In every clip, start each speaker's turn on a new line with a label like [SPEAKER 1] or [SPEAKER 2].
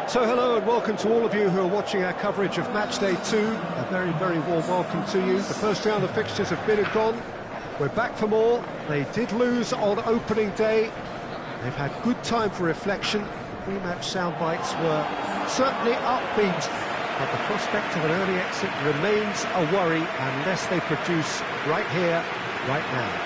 [SPEAKER 1] So hello and welcome to all of you who are watching our coverage of match day 2. A very, very warm welcome to you. The first round of fixtures have been and gone. We're back for more. They did lose on opening day. They've had good time for reflection. Rematch soundbites were certainly upbeat, but the prospect of an early exit remains a worry unless they produce right here, right now.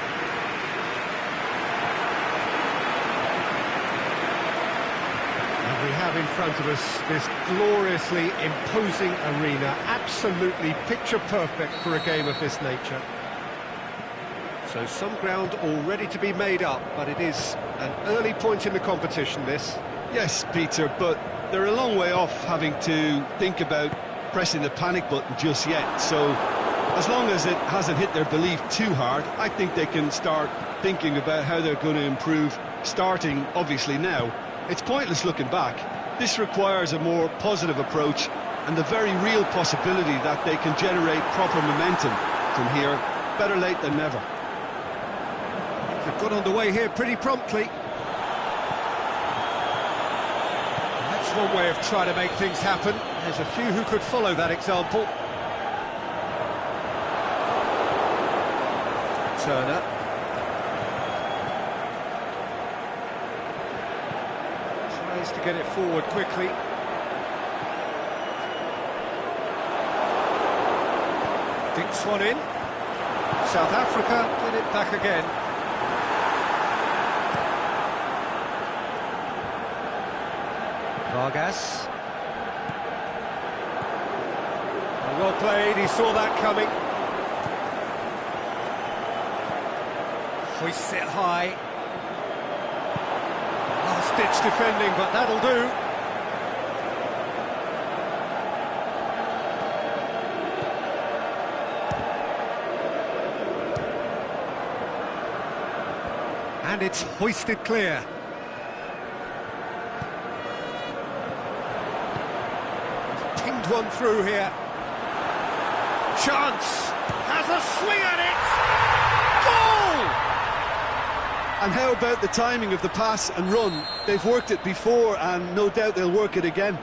[SPEAKER 1] We have in front of us this gloriously imposing arena, absolutely picture perfect for a game of this nature. So some ground all ready to be made up, but it is an early point in the competition, this.
[SPEAKER 2] Yes, Peter, but they're a long way off having to think about pressing the panic button just yet. So as long as it hasn't hit their belief too hard, I think they can start thinking about how they're going to improve, starting obviously now. It's pointless looking back. This requires a more positive approach and the very real possibility that they can generate proper momentum from here. Better late than never.
[SPEAKER 1] They've got underway here pretty promptly. That's one way of trying to make things happen. There's a few who could follow that example. Turner. To get it forward quickly. Dinks one in. South Africa get it back again. Vargas. Well played, he saw that coming. Hoists it high. Ditch defending, but that'll do. And it's hoisted clear. He's pinged one through here. Chance! Has a swing at it! Goal!
[SPEAKER 2] And how about the timing of the pass and run? They've worked it before and no doubt they'll work it again.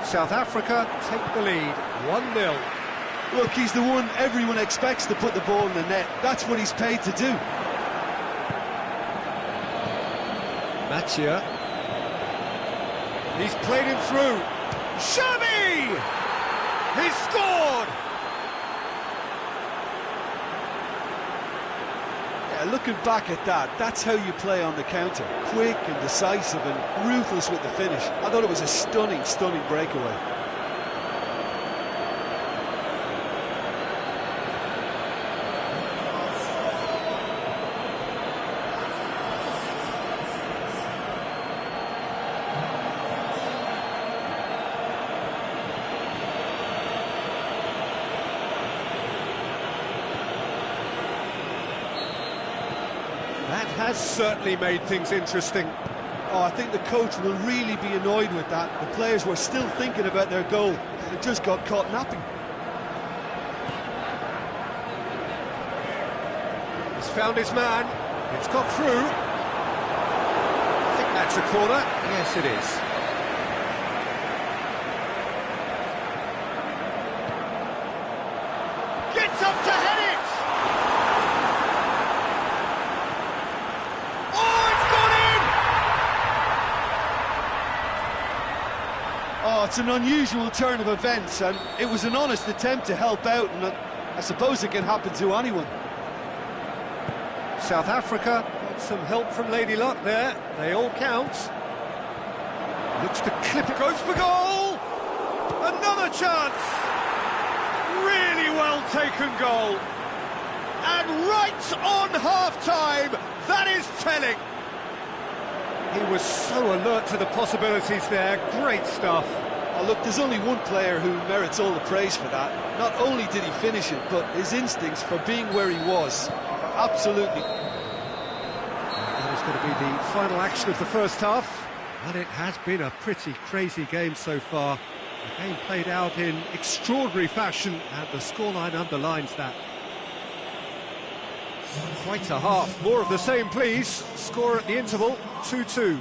[SPEAKER 1] South Africa take the lead, 1-0.
[SPEAKER 2] Look, he's the one everyone expects to put the ball in the net. That's what he's paid to do.
[SPEAKER 1] Mathieu. He's played him through. Xavi! He's scored!
[SPEAKER 2] Looking back at that, that's how you play on the counter. Quick and decisive and ruthless with the finish. I thought it was a stunning, stunning breakaway.
[SPEAKER 1] That has certainly made things interesting.
[SPEAKER 2] Oh, I think the coach will really be annoyed with that. The players were still thinking about their goal. They just got caught napping.
[SPEAKER 1] He's found his man. It's got through. I think that's a corner. Yes, it is. Gets up to head it!
[SPEAKER 2] Oh, it's an unusual turn of events, and it was an honest attempt to help out, and I suppose it can happen to anyone.
[SPEAKER 1] South Africa got some help from Lady Luck there. They all count. Looks to clip it, goes for goal! Another chance! Really well taken goal. And right on half-time, that is telling. He was so alert to the possibilities there. Great stuff.
[SPEAKER 2] Oh, look, there's only one player who merits all the praise for that. Not only did he finish it, but his instincts for being where he was. Absolutely.
[SPEAKER 1] That is going to be the final action of the first half. But it has been a pretty crazy game so far. The game played out in extraordinary fashion, and the scoreline underlines that. Quite a half. More of the same, please. Score at the interval, 2-2.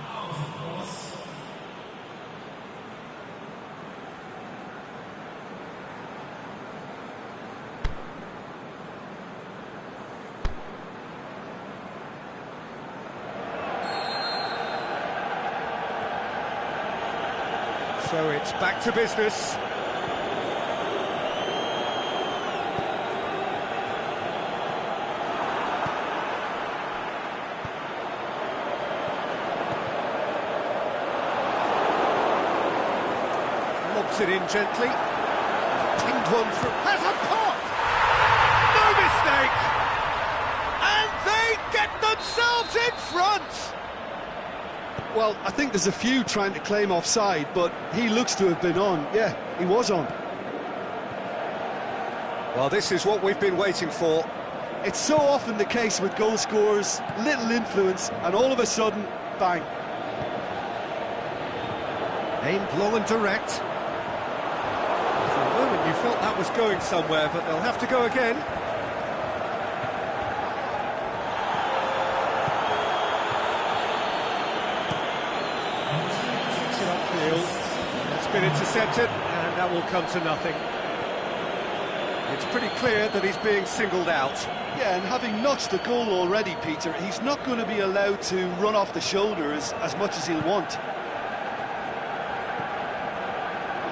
[SPEAKER 1] So it's back to business. Lobs it in gently. Pinged one through. Has a pop! No mistake! And they get themselves in front!
[SPEAKER 2] Well, I think there's a few trying to claim offside, but he looks to have been on. Yeah, he was on.
[SPEAKER 1] Well, this is what we've been waiting for.
[SPEAKER 2] It's so often the case with goal scorers, little influence, and all of a sudden, bang.
[SPEAKER 1] Aimed long and direct. For a moment you felt that was going somewhere, but they'll have to go again. Takes it upfield. It's been intercepted, and that will come to nothing. It's pretty clear that he's being singled out.
[SPEAKER 2] Yeah, and having notched a goal already, Peter, he's not going to be allowed to run off the shoulder as much as he'll want.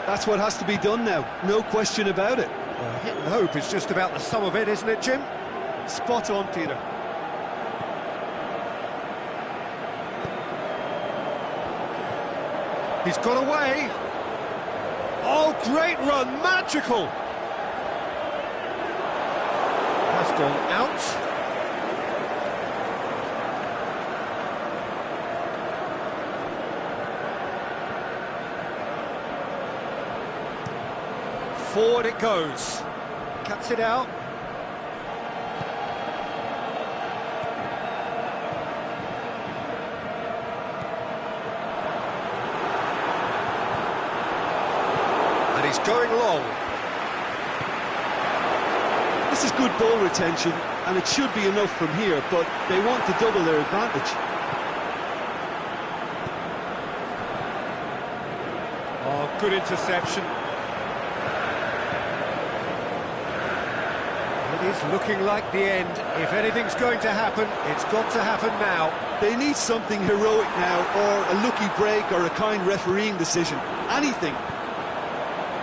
[SPEAKER 2] That's what has to be done now, no question about it.
[SPEAKER 1] Hit and hope is just about the sum of it, isn't it, Jim?
[SPEAKER 2] Spot on, Peter.
[SPEAKER 1] He's got away. Oh, great run, magical. Has gone out. Forward it goes. Cuts it out. And he's going long.
[SPEAKER 2] This is good ball retention, and it should be enough from here, but they want to double their advantage.
[SPEAKER 1] Oh, good interception. It is looking like the end. If anything's going to happen, it's got to happen now.
[SPEAKER 2] They need something heroic now, or a lucky break, or a kind refereeing decision. Anything.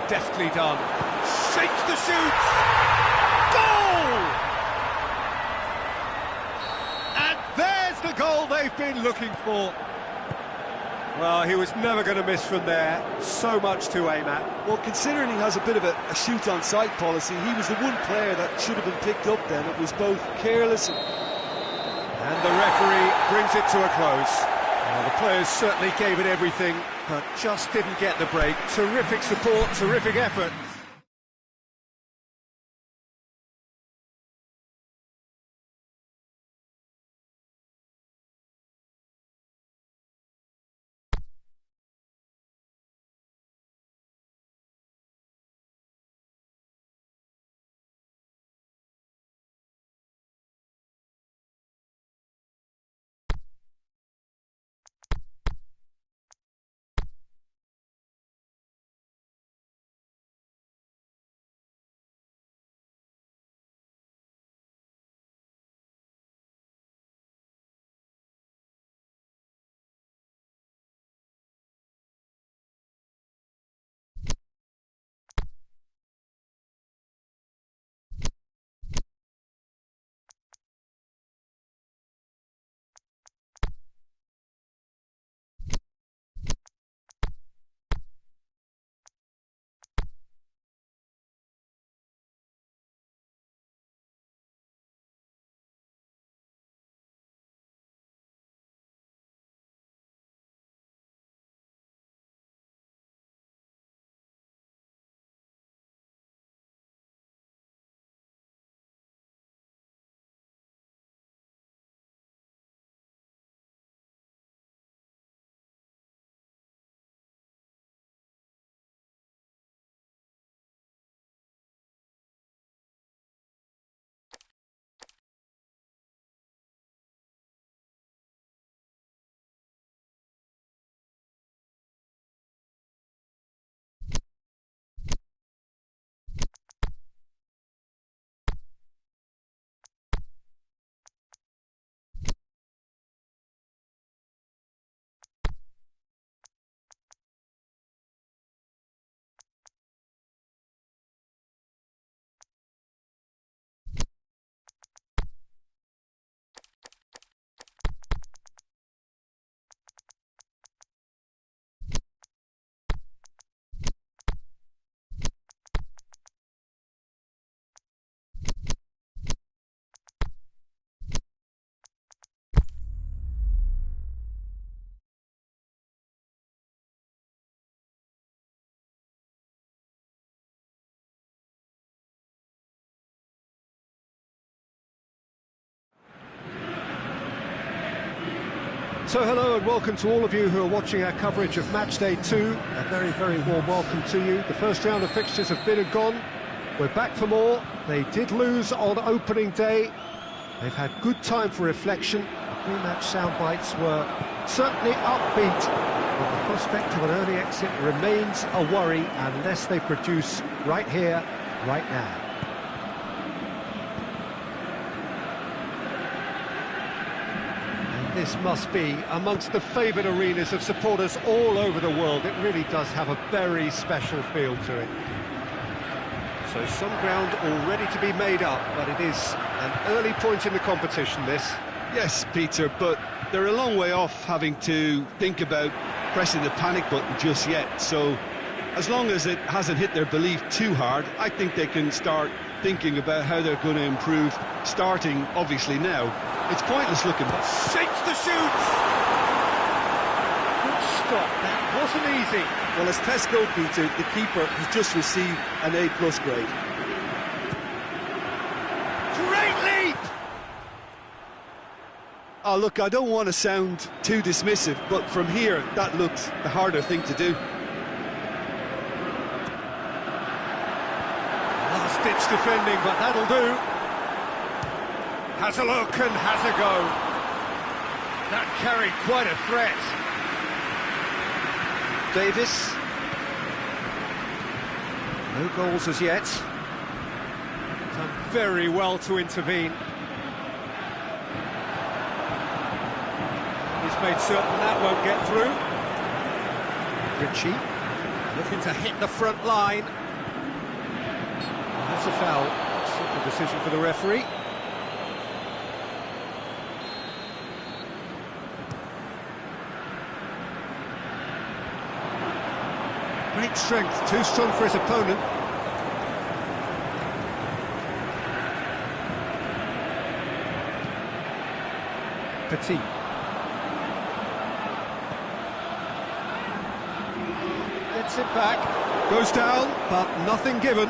[SPEAKER 1] Deftly done. Shakes the shoots! Goal! And there's the goal they've been looking for. Well, he was never going to miss from there. So much to aim at.
[SPEAKER 2] Well, considering he has a bit of a shoot-on-sight policy, he was the one player that should have been picked up then. It was both careless
[SPEAKER 1] and the referee brings it to a close. Well, the players certainly gave it everything, but just didn't get the break. Terrific support, terrific effort. So hello and welcome to all of you who are watching our coverage of Matchday 2. A very, very warm welcome to you. The first round of fixtures have been and gone. We're back for more. They did lose on opening day. They've had good time for reflection. The pre-match sound bites were certainly upbeat, but the prospect of an early exit remains a worry unless they produce right here, right now. This must be amongst the favoured arenas of supporters all over the world. It really does have a very special feel to it. So some ground all ready to be made up, but it is an early point in the competition, this.
[SPEAKER 2] Yes, Peter, but they're a long way off having to think about pressing the panic button just yet. So as long as it hasn't hit their belief too hard, I think they can start thinking about how they're going to improve, starting obviously now. It's pointless looking back.
[SPEAKER 1] Shakes the shoots! Good stop, that wasn't easy.
[SPEAKER 3] Well, as test goalkeeper, the keeper has just received an A+ grade.
[SPEAKER 1] Great leap!
[SPEAKER 2] Oh, look, I don't want to sound too dismissive, but from here, that looks the harder thing to do.
[SPEAKER 1] Last-ditch defending, but that'll do. Has a look and has a go. That carried quite a threat. Davis. No goals as yet. Done very well to intervene. He's made certain that won't get through. Ritchie looking to hit the front line. That's a foul. Simple decision for the referee. Great strength, too strong for his opponent. Petit. Gets it back. Goes down, but nothing given.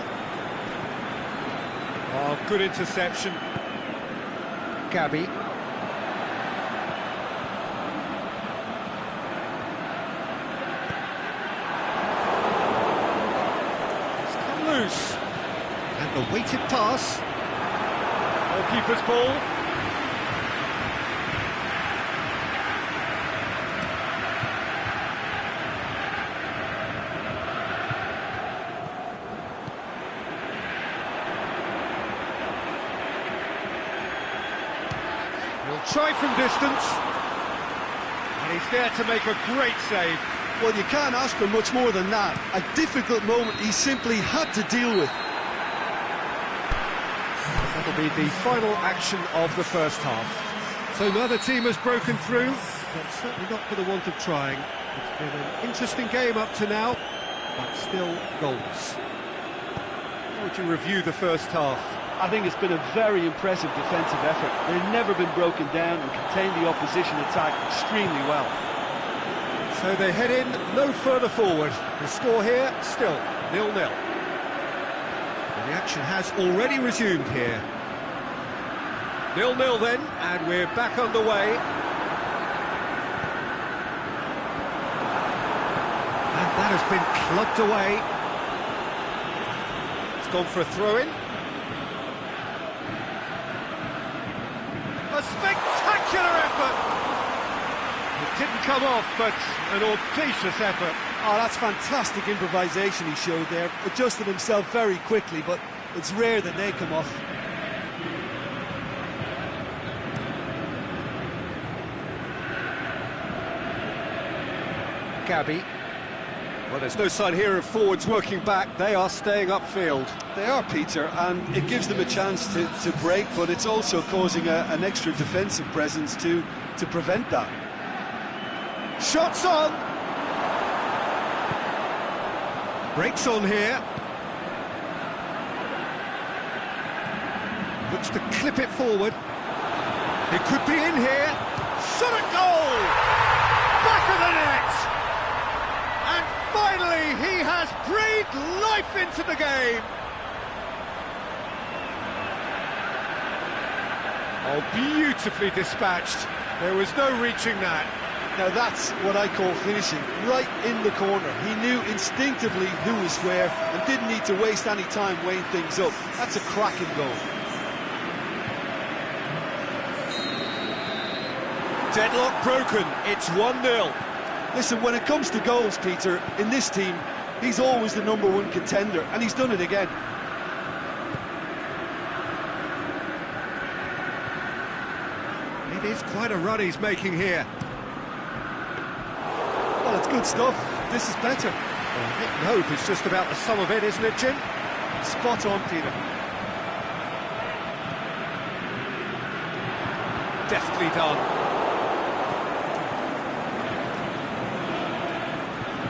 [SPEAKER 1] Oh, good interception. Gabby. Loose. And the weighted pass. Goalkeeper's ball. He'll try from distance. And he's there to make a great save.
[SPEAKER 2] Well, you can't ask for much more than that. A difficult moment he simply had to deal with.
[SPEAKER 1] That'll be the final action of the first half. So neither team has broken through, but certainly not for the want of trying. It's been an interesting game up to now, but still goals. How would you review the first half?
[SPEAKER 3] I think it's been a very impressive defensive effort. They've never been broken down and contained the opposition attack extremely well.
[SPEAKER 1] So they head in no further forward. The score here, still 0-0. The action has already resumed here. 0-0 then, and we're back underway. And that has been clubbed away. It's gone for a throw-in. A spectacular effort! It didn't come off, but an audacious effort.
[SPEAKER 3] Oh, that's fantastic improvisation he showed there. Adjusted himself very quickly, but it's rare that they come off.
[SPEAKER 1] Gabby. Well, there's no sign here of forwards working back. They are staying upfield.
[SPEAKER 2] They are, Peter, and it gives them a chance to break, but it's also causing an extra defensive presence to prevent that.
[SPEAKER 1] Shots on! Breaks on here. Looks to clip it forward. It could be in here. Shot at goal! Back of the net! And finally, he has breathed life into the game. Oh, beautifully dispatched. There was no reaching that.
[SPEAKER 2] Now that's what I call finishing, right in the corner. He knew instinctively who was where and didn't need to waste any time weighing things up. That's a cracking goal.
[SPEAKER 1] Deadlock broken, it's 1-0.
[SPEAKER 2] Listen, when it comes to goals, Peter, in this team, he's always the #1 contender, and he's done it again.
[SPEAKER 1] It is quite a run he's making here.
[SPEAKER 2] Well, it's good stuff. This is better.
[SPEAKER 1] Well, hitting hope is just about the sum of it, isn't it, Jim?
[SPEAKER 2] Spot on, Peter.
[SPEAKER 1] Deftly done.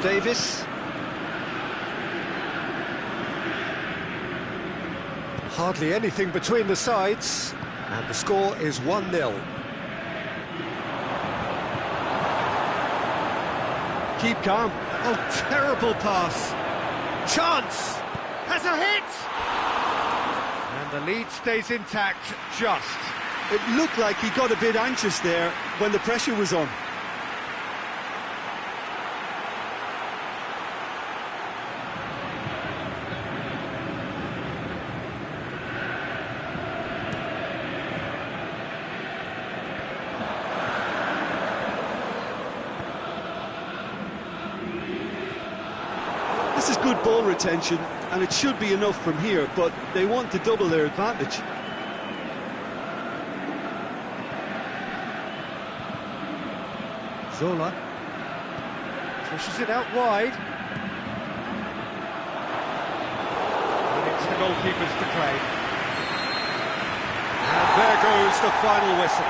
[SPEAKER 2] Davis.
[SPEAKER 1] Hardly anything between the sides, and the score is 1-0.
[SPEAKER 2] Keep calm.
[SPEAKER 1] Oh, terrible pass. Chance! Has a hit! And the lead stays intact, just.
[SPEAKER 2] It looked like he got a bit anxious there when the pressure was on. This is good ball retention, and it should be enough from here, but they want to double their advantage.
[SPEAKER 1] Zola pushes it out wide. And it's the goalkeepers to claim. And there goes the final whistle.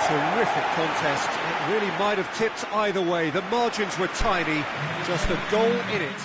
[SPEAKER 1] Terrific contest. It really might have tipped either way. The margins were tiny, just a goal in it.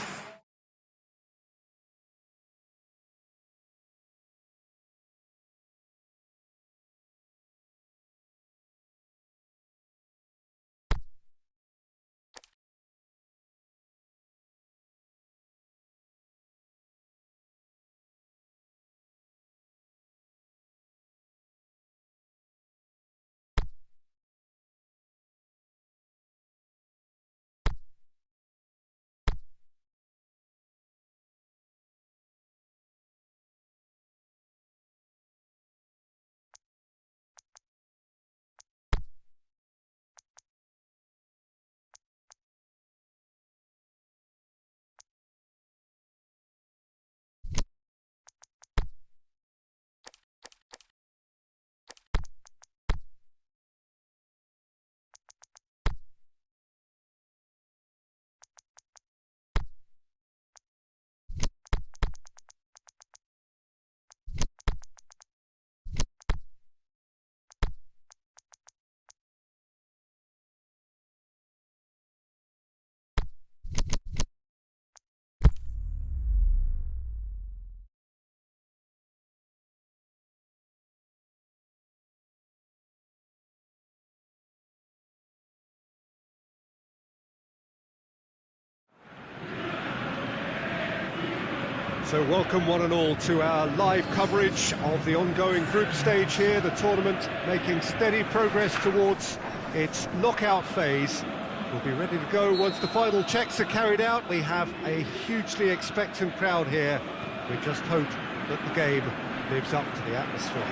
[SPEAKER 1] So welcome one and all to our live coverage of the ongoing group stage here, the tournament making steady progress towards its knockout phase. We'll be ready to go once the final checks are carried out. We have a hugely expectant crowd here. We just hope that the game lives up to the atmosphere.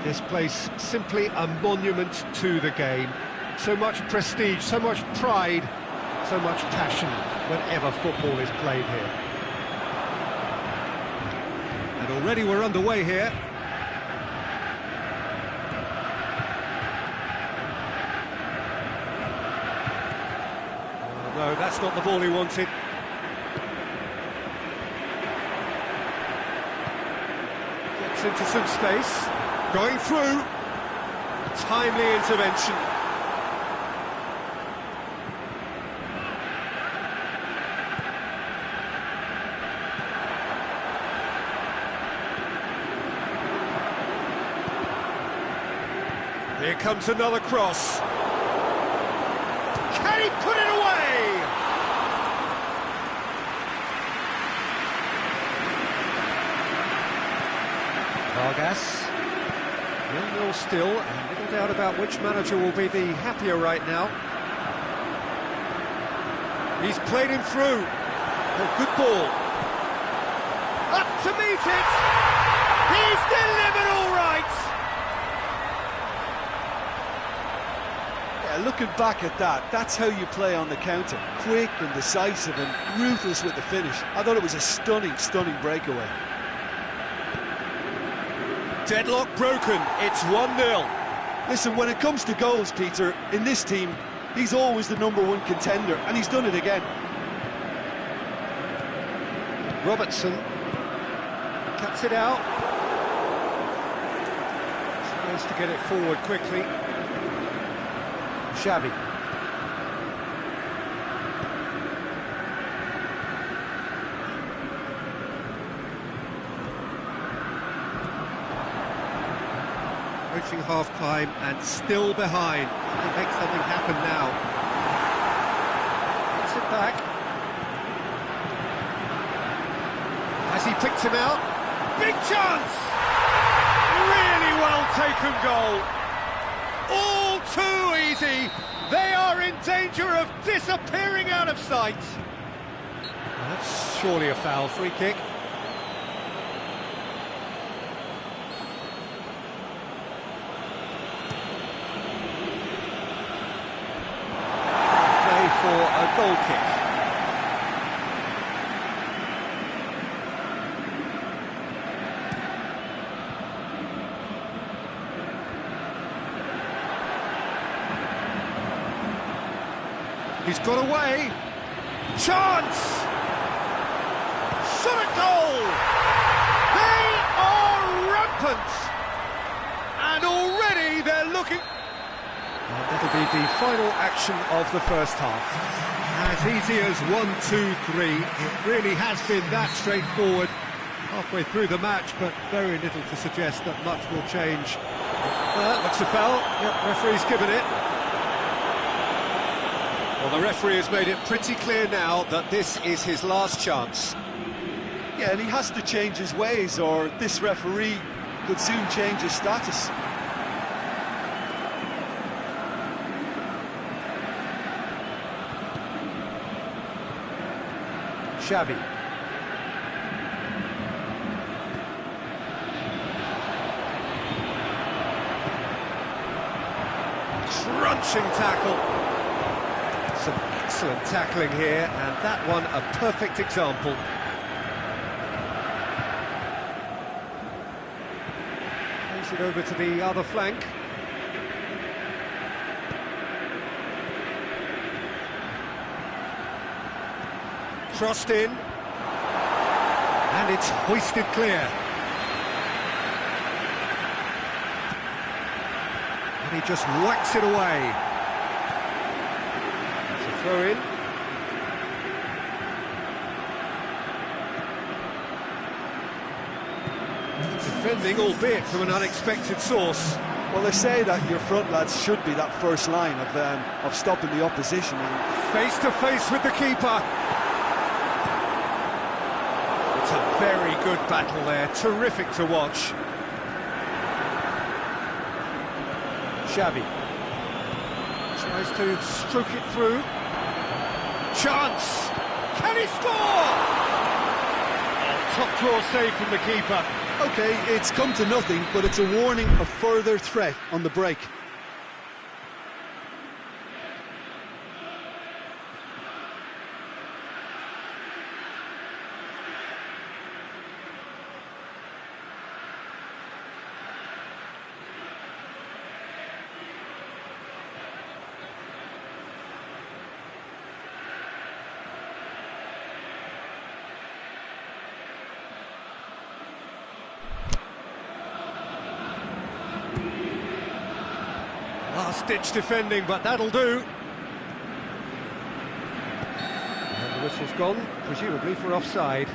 [SPEAKER 1] This place simply a monument to the game. So much prestige, so much pride, so much passion whenever football is played here. And already we're underway here. Oh, no, that's not the ball he wanted. Gets into some space. Going through. Timely intervention. Here comes another cross. Can he put it away? Vargas. 0-0 still, and little doubt about which manager will be the happier right now. He's played him through. Oh, good ball. Up to meet it! He's delivered all right!
[SPEAKER 2] Yeah, looking back at that, that's how you play on the counter. Quick and decisive and ruthless with the finish. I thought it was a stunning, stunning breakaway.
[SPEAKER 1] Deadlock broken, it's 1-0.
[SPEAKER 2] Listen, when it comes to goals, Peter, in this team, he's always the #1 contender, and he's done it again.
[SPEAKER 1] Robertson cuts it out. Tries to get it forward quickly. Xavi. Approaching half-time and still behind. Can they make something happen now? Gets it back. Has he picked him out? Big chance! Really well taken goal. All too easy. They are in danger of disappearing out of sight. That's surely a foul. Free kick. Play for a goal kick. He's got away. Chance! Shot at goal! They are rampant! And already they're looking... Well, that'll be the final action of the first half. As easy as 1-2-3. It really has been that straightforward halfway through the match, but very little to suggest that much will change. Looks a foul. Yep, referee's given it. Well, the referee has made it pretty clear now that this is his last chance.
[SPEAKER 2] Yeah, and he has to change his ways, or this referee could soon change his status.
[SPEAKER 1] Xavi. Crunching tackle. Some excellent tackling here, and that one a perfect example. Plays it over to the other flank. Crossed in, and it's hoisted clear. And he just whacks it away. Throw in. Defending, albeit from an unexpected source.
[SPEAKER 2] Well, they say that your front lads should be that first line of stopping the opposition.
[SPEAKER 1] Face to face with the keeper. It's a very good battle there. Terrific to watch. Xavi tries to stroke it through. Chance! Can he score? Oh, top draw save from the keeper.
[SPEAKER 2] OK, it's come to nothing, but it's a warning of further threat on the break.
[SPEAKER 1] Last-ditch defending, but that'll do. And the whistle's gone, presumably for offside.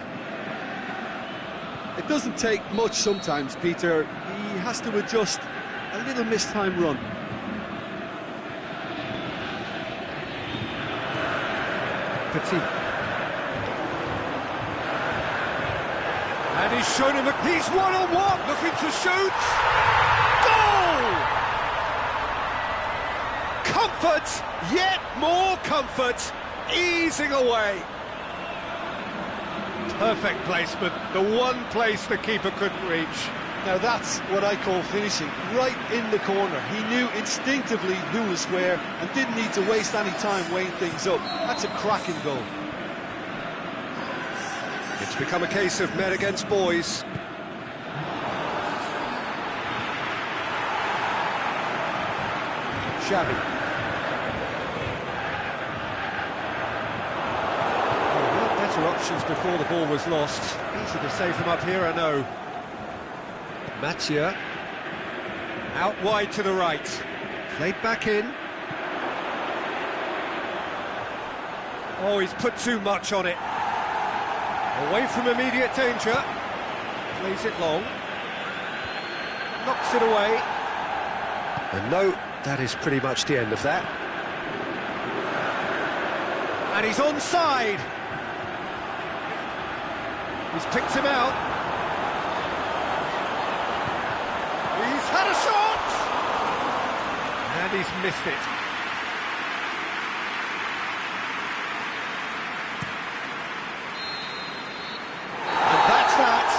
[SPEAKER 2] It doesn't take much sometimes, Peter. He has to adjust a little missed-time run.
[SPEAKER 1] Petit. And he's shown him he's one-on-one, looking to shoot. Goal! Comfort! Yet more comfort! Easing away. Perfect placement, the one place the keeper couldn't reach.
[SPEAKER 2] Now that's what I call finishing, right in the corner. He knew instinctively who was where and didn't need to waste any time weighing things up. That's a cracking goal.
[SPEAKER 1] It's become a case of men against boys. Xavi. Better options before the ball was lost. Easy to save them up here, I know. Mattia. Out wide to the right. Played back in. Oh, he's put too much on it. Away from immediate danger. Plays it long. Knocks it away. And no, that is pretty much the end of that. And he's onside. He's picked him out. He's had a shot! And he's missed it. And that's that.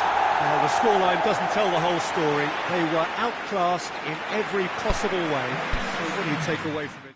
[SPEAKER 1] Well, the scoreline doesn't tell the whole story. They were outclassed in every possible way. So what do you take away from it?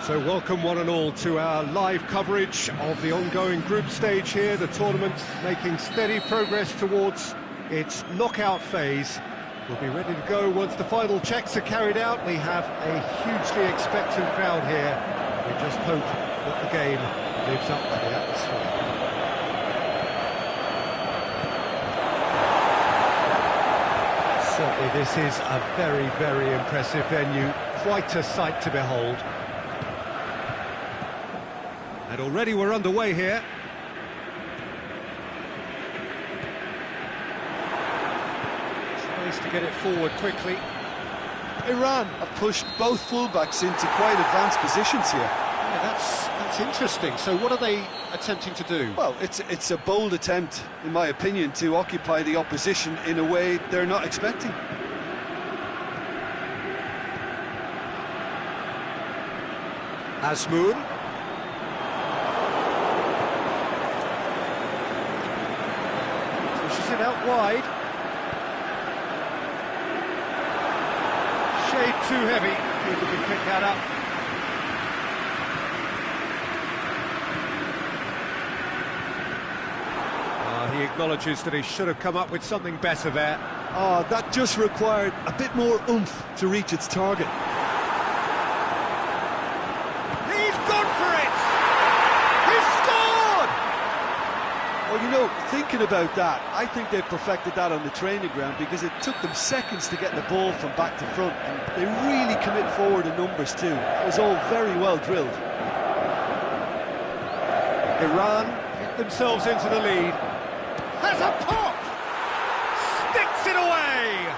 [SPEAKER 1] So welcome one and all to our live coverage of the ongoing group stage here, the tournament making steady progress towards its knockout phase. We'll be ready to go once the final checks are carried out. We have a hugely expectant crowd here. We just hope that the game lives up to the atmosphere. Certainly this is a very, very impressive venue, quite a sight to behold. And already we're underway here. Space to get it forward quickly.
[SPEAKER 2] Iran have pushed both fullbacks into quite advanced positions here.
[SPEAKER 1] Yeah, that's interesting. So what are they attempting to do?
[SPEAKER 2] Well, it's a bold attempt, in my opinion, to occupy the opposition in a way they're not expecting.
[SPEAKER 1] Azmoun. Pushes it out wide. Shade too heavy. People can pick that up. He acknowledges that he should have come up with something better there.
[SPEAKER 2] That just required a bit more oomph to reach its target.
[SPEAKER 1] He's gone for it!
[SPEAKER 3] know, thinking about that, I think they've perfected that on the training ground, because it took them seconds to get the ball from back to front, and they really commit forward in numbers too. It was all very well drilled.
[SPEAKER 1] Iran get themselves into the lead. Has a pop! Sticks it away!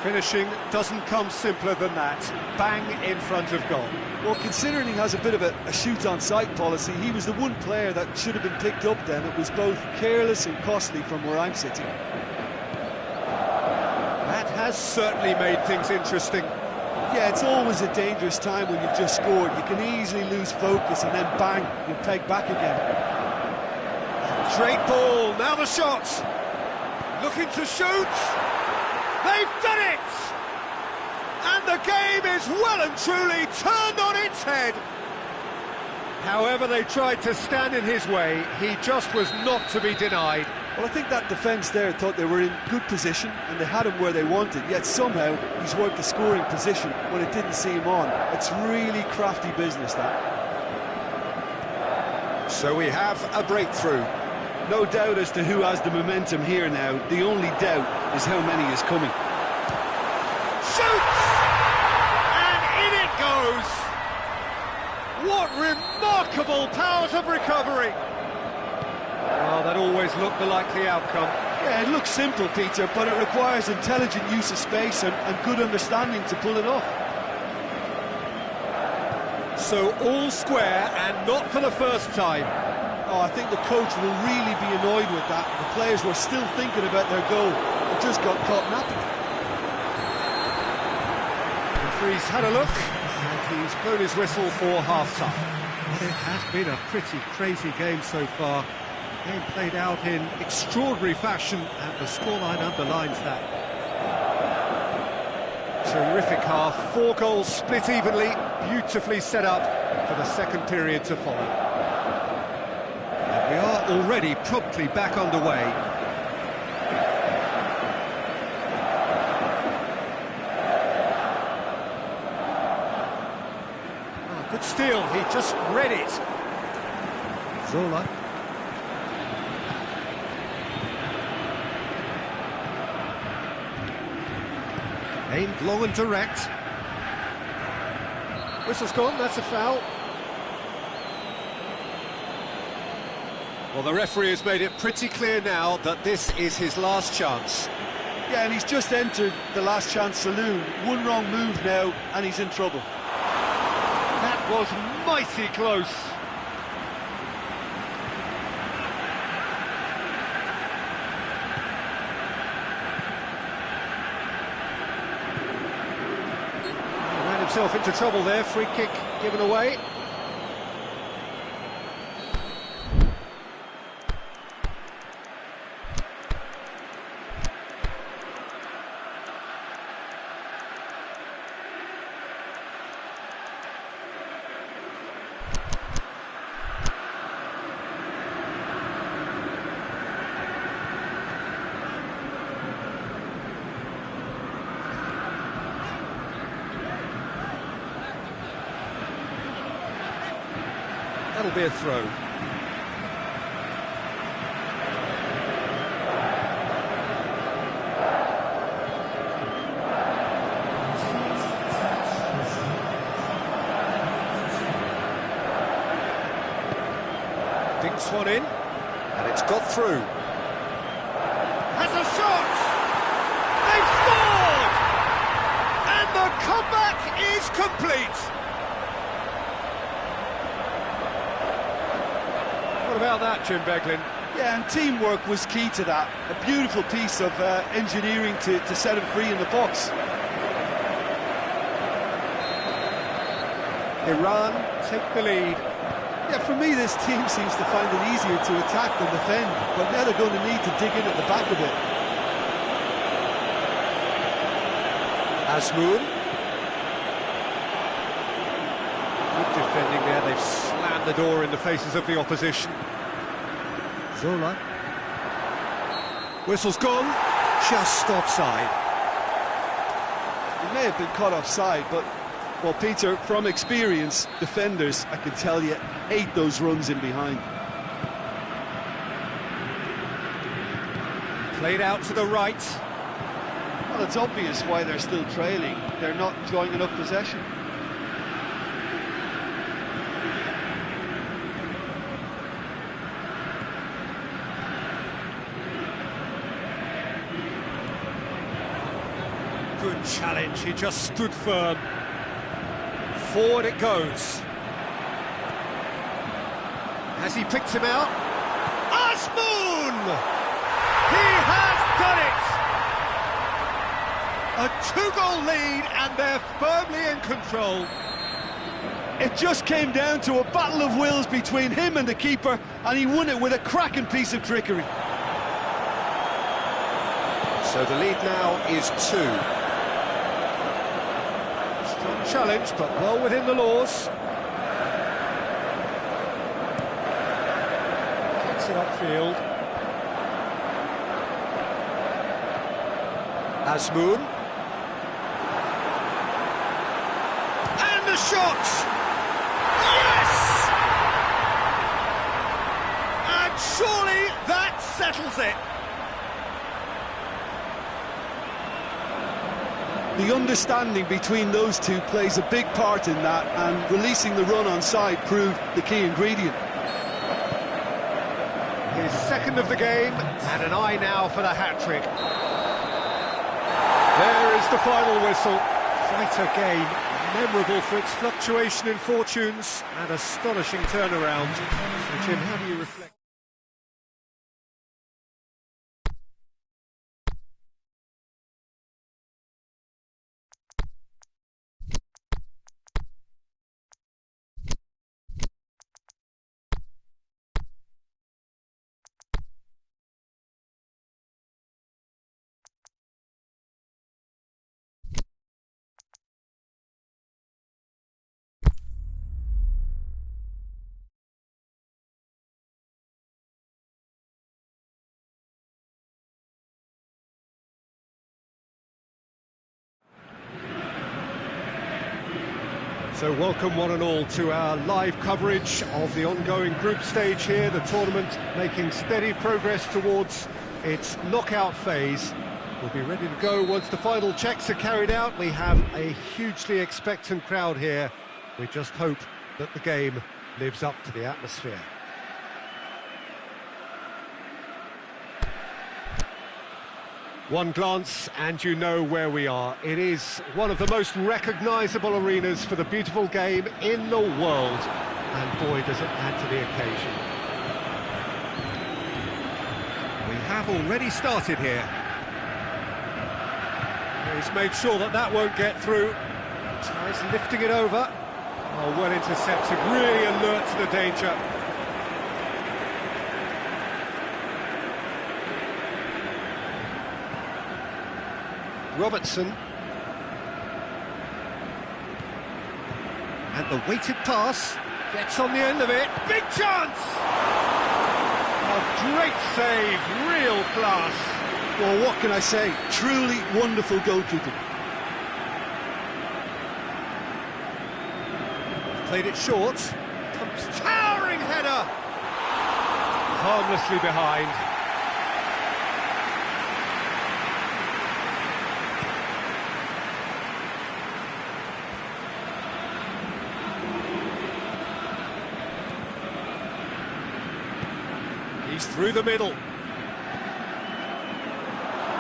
[SPEAKER 1] Finishing doesn't come simpler than that. Bang in front of goal.
[SPEAKER 3] Well, considering he has a bit of a shoot-on-sight policy, he was the one player that should have been picked up then. It was both careless and costly from where I'm sitting.
[SPEAKER 1] That has certainly made things interesting.
[SPEAKER 3] Yeah, it's always a dangerous time when you've just scored. You can easily lose focus and then bang, you're pegged back again.
[SPEAKER 1] Straight ball, now the shot. Looking to shoot. They've done it! And the game is well and truly turned on its head. However they tried to stand in his way, he just was not to be denied.
[SPEAKER 3] Well, I think that defence there thought they were in good position and they had him where they wanted, yet somehow he's worked the scoring position when it didn't see him on. It's really crafty business, that.
[SPEAKER 1] So we have a breakthrough.
[SPEAKER 2] No doubt as to who has the momentum here now. The only doubt is how many is coming.
[SPEAKER 1] Shoots! And in it goes! What remarkable powers of recovery! Well, that always looked the likely outcome.
[SPEAKER 3] Yeah, it looks simple, Peter, but it requires intelligent use of space and good understanding to pull it off.
[SPEAKER 1] So all square, and not for the first time.
[SPEAKER 3] Oh, I think the coach will really be annoyed with that. The players were still thinking about their goal. It just got caught napping.
[SPEAKER 1] The referee's had a look, and he's blown his whistle for half-time. It has been a pretty crazy game so far. Game played out in extraordinary fashion, and the scoreline underlines that. Terrific half, 4 goals split evenly, beautifully set up for the second period to follow. And we are already promptly back underway. Oh, good steal, he just read it. Zola. Aimed long and direct. Whistle's gone, that's a foul. Well, the referee has made it pretty clear now that this is his last chance.
[SPEAKER 3] Yeah, and he's just entered the last chance saloon. One wrong move now, and he's in trouble.
[SPEAKER 1] That was mighty close. Himself into trouble there, free kick given away. That'll be a throw. Dinks one in, and it's got through. Has a shot! They've scored! And the comeback is complete! What about that, Jim Beglin?
[SPEAKER 3] Yeah, and teamwork was key to that. A beautiful piece of engineering to set him free in the box.
[SPEAKER 1] Iran take the lead.
[SPEAKER 3] Yeah, for me, this team seems to find it easier to attack than defend, but now they're going to need to dig in at the back a bit.
[SPEAKER 1] Azmoun. Good defending there, they've slammed the door in the faces of the opposition. Zola. Whistle's gone, just offside.
[SPEAKER 3] He may have been caught offside, but Well, Peter, from experience, defenders, I can tell you, hate those runs in behind.
[SPEAKER 1] Played out to the right.
[SPEAKER 3] Well, it's obvious why they're still trailing. They're not enjoying enough possession.
[SPEAKER 1] Good challenge, he just stood firm. Forward it goes. Has he picked him out? Asmoon! He has done it! A two-goal lead and they're firmly in control.
[SPEAKER 3] It just came down to a battle of wills between him and the keeper, and he won it with a cracking piece of trickery.
[SPEAKER 1] So the lead now is 2. Strong challenge, but well within the laws. Kicks it upfield. Asmoon. And the shot! Yes! And surely that settles it.
[SPEAKER 3] The understanding between those two plays a big part in that, and releasing the run on side proved the key ingredient.
[SPEAKER 1] His second of the game, and an eye now for the hat-trick. There is the final whistle. Quite a game, memorable for its fluctuation in fortunes and astonishing turnaround. So Jim, how do you reflect? So welcome one and all to our live coverage of the ongoing group stage here, the tournament making steady progress towards its knockout phase. We'll be ready to go once the final checks are carried out. We have a hugely expectant crowd here. We just hope that the game lives up to the atmosphere. One glance and you know where we are. It is one of the most recognisable arenas for the beautiful game in the world. And boy, does it add to the occasion. We have already started here. He's made sure that that won't get through. Tries lifting it over. Oh, well intercepted, really alert to the danger. Robertson. And the weighted pass gets on the end of it. Big chance! A great save, real class.
[SPEAKER 3] Well, what can I say? Truly wonderful goalkeeping.
[SPEAKER 1] Played it short. Comes towering header. Harmlessly behind. He's through the middle.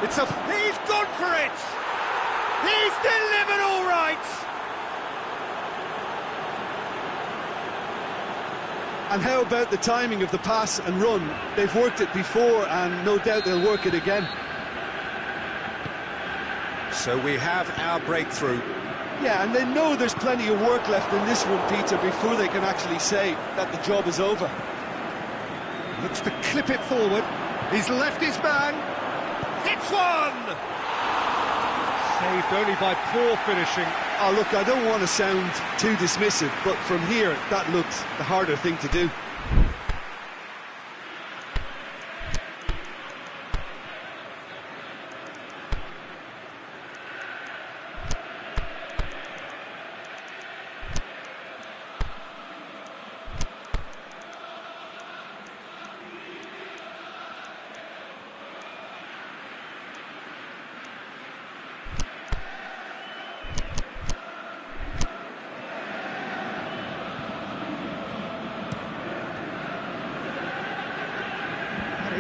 [SPEAKER 1] He's gone for it! He's delivered all right!
[SPEAKER 3] And how about the timing of the pass and run? They've worked it before and no doubt they'll work it again.
[SPEAKER 1] So we have our breakthrough.
[SPEAKER 3] Yeah, and they know there's plenty of work left in this one, Peter, before they can actually say that the job is over.
[SPEAKER 1] Looks to clip it forward. He's left his man. Hits one! Saved only by poor finishing.
[SPEAKER 3] Oh, look, I don't want to sound too dismissive, but from here, that looks the harder thing to do.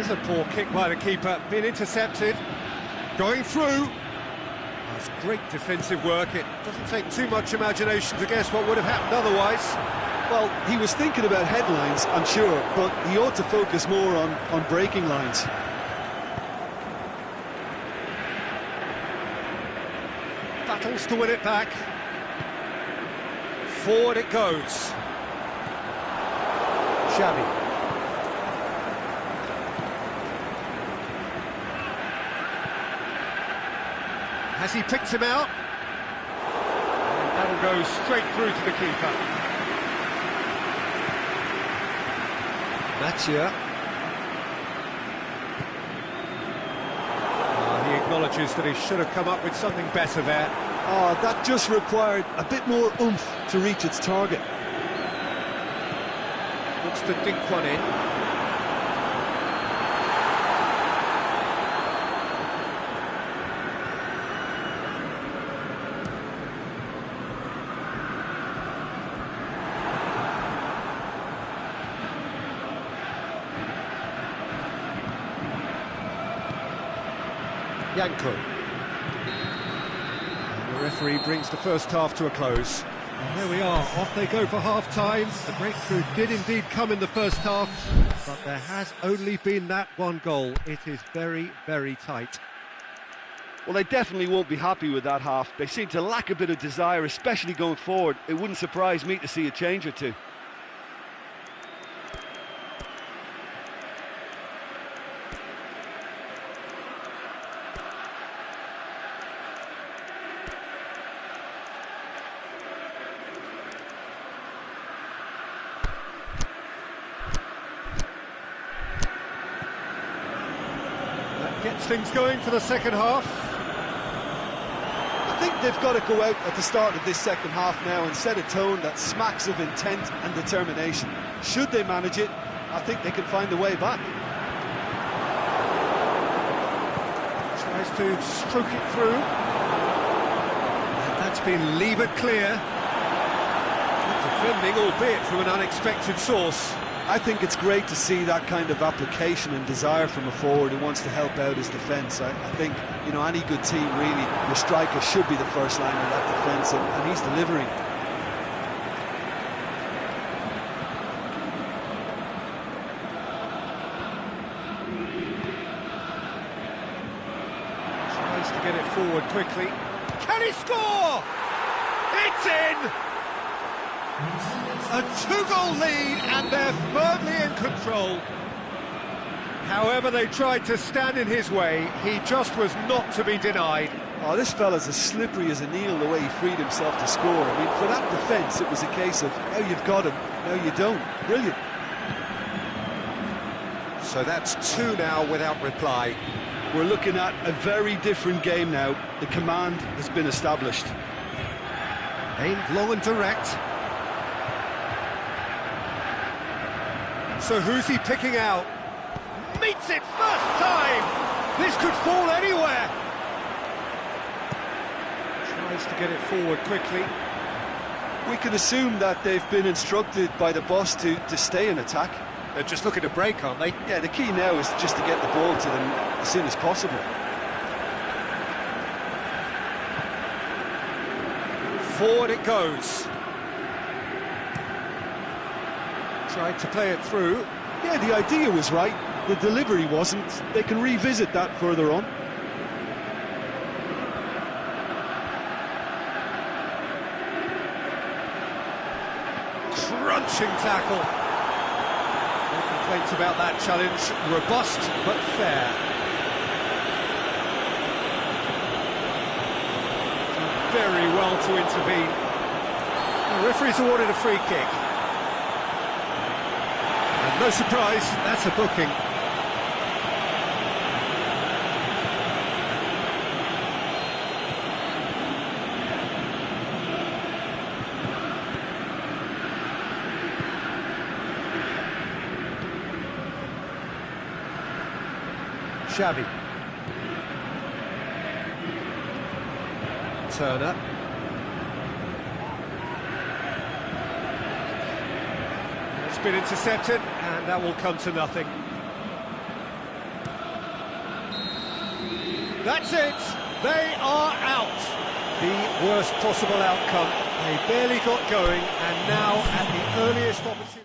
[SPEAKER 1] Here's a poor kick by the keeper, being intercepted, going through. That's great defensive work. It doesn't take too much imagination to guess what would have happened otherwise.
[SPEAKER 3] Well, he was thinking about headlines, I'm sure, but he ought to focus more on breaking lines.
[SPEAKER 1] Battles to win it back. Forward it goes. Xavi. Has he picked him out? And that'll go straight through to the keeper. Matia. He acknowledges that he should have come up with something better there.
[SPEAKER 3] Oh, that just required a bit more oomph to reach its target.
[SPEAKER 1] Looks to dink one in. Yanko. And the referee brings the first half to a close. And there we are, off they go for half-time. The breakthrough did indeed come in the first half, but there has only been that one goal. It is very, very tight.
[SPEAKER 3] Well, they definitely won't be happy with that half. They seem to lack a bit of desire, especially going forward. It wouldn't surprise me to see a change or two.
[SPEAKER 1] Gets things going for the second half.
[SPEAKER 3] I think they've got to go out at the start of this second half now and set a tone that smacks of intent and determination. Should they manage it, I think they can find a way back.
[SPEAKER 1] Tries to stroke it through. And that's been levered clear. Good defending, albeit from an unexpected source.
[SPEAKER 3] I think it's great to see that kind of application and desire from a forward who wants to help out his defence. I think, you know, any good team, really, your striker should be the first line of that defence, and he's delivering.
[SPEAKER 1] Tries to get it forward quickly. Can he score? It's in! A two-goal lead, and they're firmly in control. However, they tried to stand in his way. He just was not to be denied.
[SPEAKER 3] Oh, this fella's as slippery as an eel the way he freed himself to score. I mean, for that defence, it was a case of, now you've got him, now you don't. Brilliant.
[SPEAKER 1] So that's two now without reply.
[SPEAKER 3] We're looking at a very different game now. The command has been established.
[SPEAKER 1] Aimed long and direct. So who's he picking out? Meets it first time! This could fall anywhere! Tries to get it forward quickly.
[SPEAKER 3] We can assume that they've been instructed by the boss to stay in attack.
[SPEAKER 1] They're just looking to break, aren't they?
[SPEAKER 3] Yeah, the key now is just to get the ball to them as soon as possible.
[SPEAKER 1] Forward it goes. Tried to play it through.
[SPEAKER 3] Yeah, the idea was right, the delivery wasn't. They can revisit that further on.
[SPEAKER 1] Crunching tackle. No complaints about that challenge. Robust but fair. Very well to intervene. The referee's awarded a free kick. And no surprise, that's a booking. Xavi. Turner. It's been intercepted, and that will come to nothing. That's it. They are out. The worst possible outcome. They barely got going, and now at the earliest opportunity.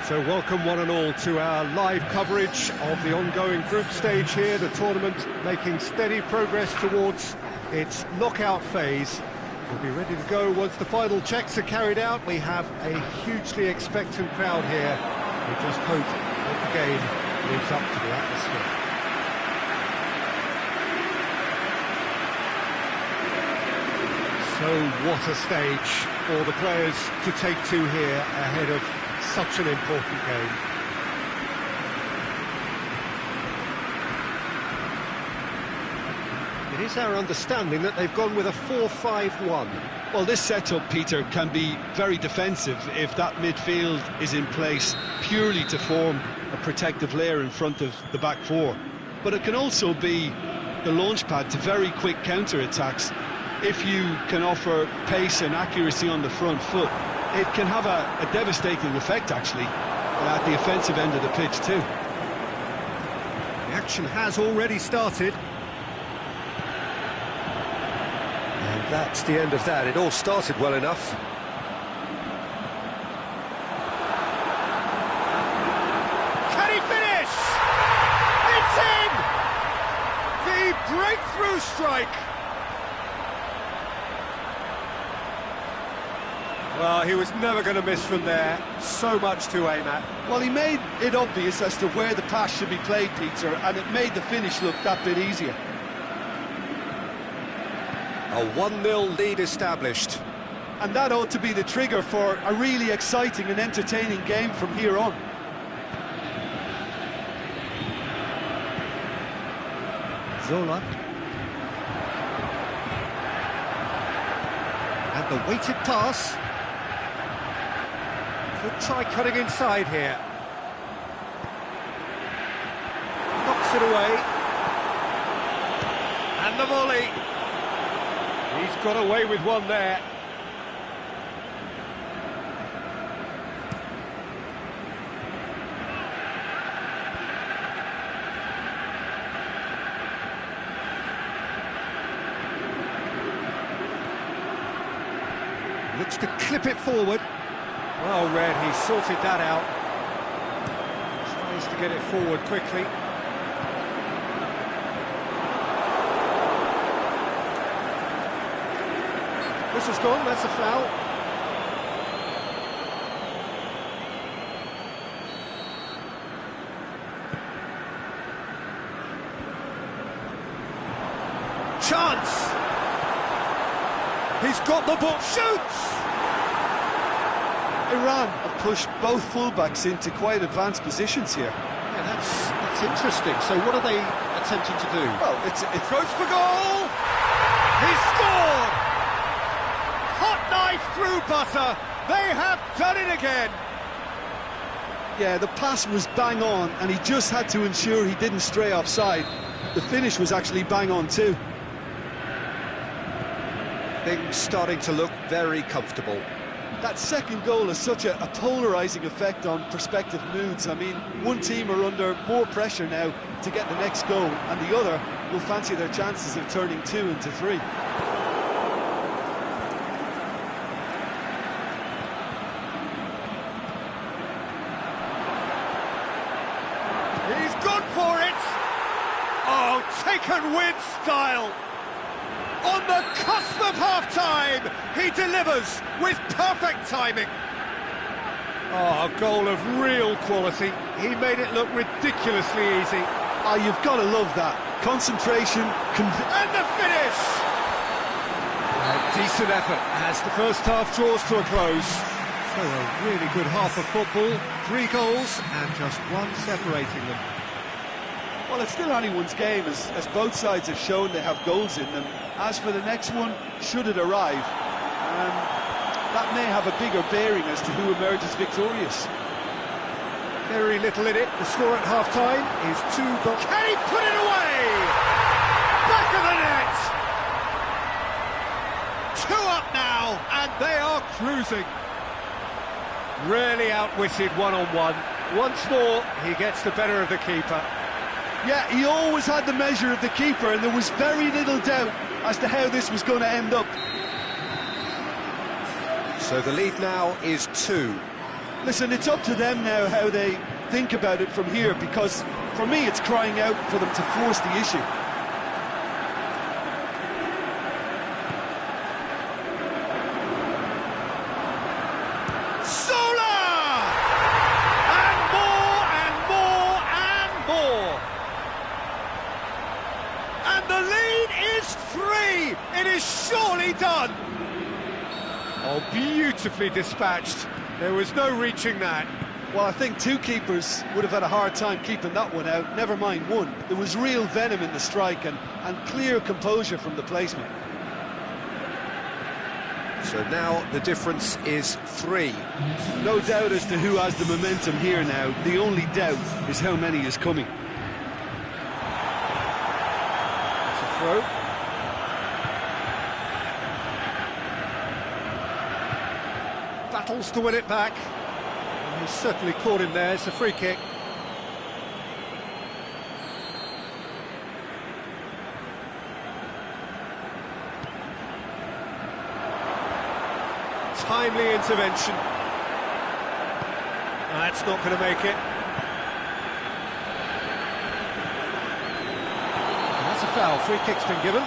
[SPEAKER 1] So welcome one and all to our live coverage of the ongoing group stage here, the tournament making steady progress towards its knockout phase. We'll be ready to go once the final checks are carried out. We have a hugely expectant crowd here. We just hope that the game lives up to the atmosphere. So what a stage for the players to take to here ahead of such an important game. It is our understanding that they've gone with a 4-5-1.
[SPEAKER 2] Well, this setup, Peter, can be very defensive if that midfield is in place purely to form a protective layer in front of the back four. But it can also be the launchpad to very quick counter-attacks. If you can offer pace and accuracy on the front foot, it can have a devastating effect, actually, at the offensive end of the pitch, too.
[SPEAKER 1] The action has already started. And that's the end of that. It all started well enough. Can he finish? It's in! The breakthrough strike! Well, he was never going to miss from there. So much to aim at.
[SPEAKER 3] Well, he made it obvious as to where the pass should be played, Peter, and it made the finish look that bit easier.
[SPEAKER 1] A 1-0 lead established.
[SPEAKER 3] And that ought to be the trigger for a really exciting and entertaining game from here on.
[SPEAKER 1] Zola. And the weighted pass. Could try cutting inside here. Knocks it away. And the volley. He's got away with one there. Looks to clip it forward. Well read, he sorted that out. Tries to get it forward quickly. This has gone, that's a foul. Chance! He's got the ball, shoots!
[SPEAKER 3] Iran have pushed both fullbacks into quite advanced positions here.
[SPEAKER 1] Yeah, that's interesting. So what are they attempting to do?
[SPEAKER 3] Well, it
[SPEAKER 1] Goes for goal! He scored! Hot knife through butter! They have done it again!
[SPEAKER 3] Yeah, the pass was bang on, and he just had to ensure he didn't stray offside. The finish was actually bang on too.
[SPEAKER 1] Things starting to look very comfortable.
[SPEAKER 3] That second goal has such a polarising effect on prospective moods. I mean, one team are under more pressure now to get the next goal, and the other will fancy their chances of turning 2 into 3.
[SPEAKER 1] He's gone for it! Oh, taken with style! On the cusp of half-time, he delivers with perfect timing. Oh, a goal of real quality. He made it look ridiculously easy.
[SPEAKER 3] Oh, you've got to love that. Concentration,
[SPEAKER 1] and the finish! A decent effort as the first half draws to a close. So a really good half of football, 3 goals and just one separating them.
[SPEAKER 3] Well, it's still anyone's game, as both sides have shown they have goals in them. As for the next one, should it arrive, that may have a bigger bearing as to who emerges victorious.
[SPEAKER 1] Very little in it. The score at half-time is 2 goals. Can he put it away? Back of the net! 2 up now, and they are cruising. Really outwitted one-on-one. Once more, he gets the better of the keeper.
[SPEAKER 3] Yeah, he always had the measure of the keeper, and there was very little doubt as to how this was going to end up.
[SPEAKER 1] So the lead now is 2.
[SPEAKER 3] Listen, it's up to them now how they think about it from here, because for me it's crying out for them to force the issue.
[SPEAKER 1] It is surely done! Oh, beautifully dispatched. There was no reaching that.
[SPEAKER 3] Well, I think 2 keepers would have had a hard time keeping that one out, never mind 1. There was real venom in the strike and clear composure from the placement.
[SPEAKER 1] So now the difference is 3.
[SPEAKER 3] No doubt as to who has the momentum here now. The only doubt is how many is coming.
[SPEAKER 1] It's a throw. Battles to win it back. And he's certainly caught him there. It's a free kick. Timely intervention. That's not going to make it. That's a foul. Free kick's been given.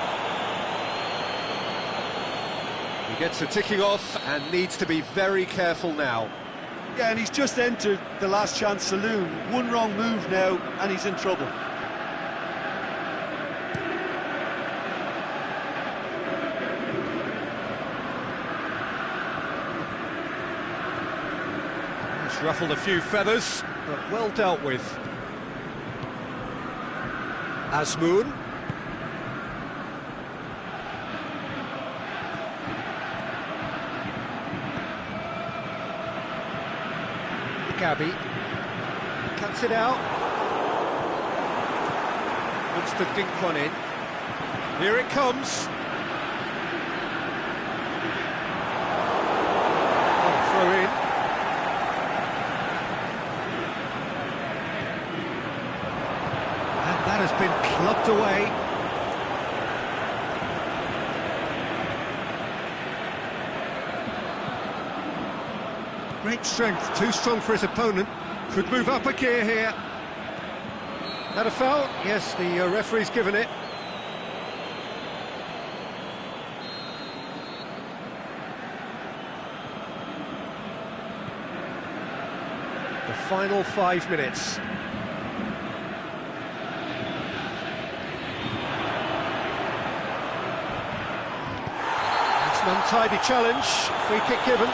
[SPEAKER 1] He gets a ticking off and needs to be very careful now.
[SPEAKER 3] Yeah, and he's just entered the last chance saloon. One wrong move now, and he's in trouble.
[SPEAKER 1] He's ruffled a few feathers, but well dealt with. Azmoun. Gabby cuts it out, wants to dink one in. Here it comes. Throw in. And that has been clubbed away. Great strength, too strong for his opponent. Could move up a gear here. That a foul? Yes, the referee's given it. The final 5 minutes. It's an untidy challenge. Free kick given.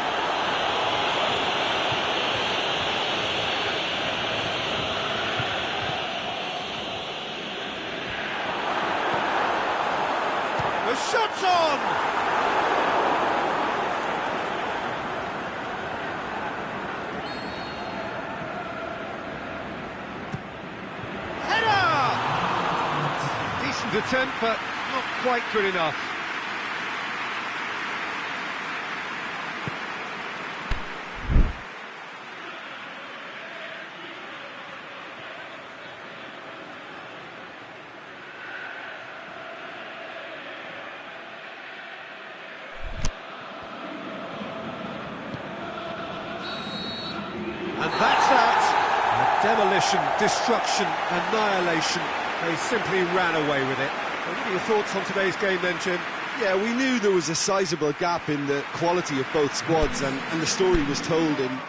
[SPEAKER 1] The shot's on! Header! Decent attempt, but not quite good enough. And that's that. Demolition, destruction, annihilation. They simply ran away with it. What are your thoughts on today's game then, Jim?
[SPEAKER 2] Yeah, we knew there was a sizable gap in the quality of both squads, and the story was told in...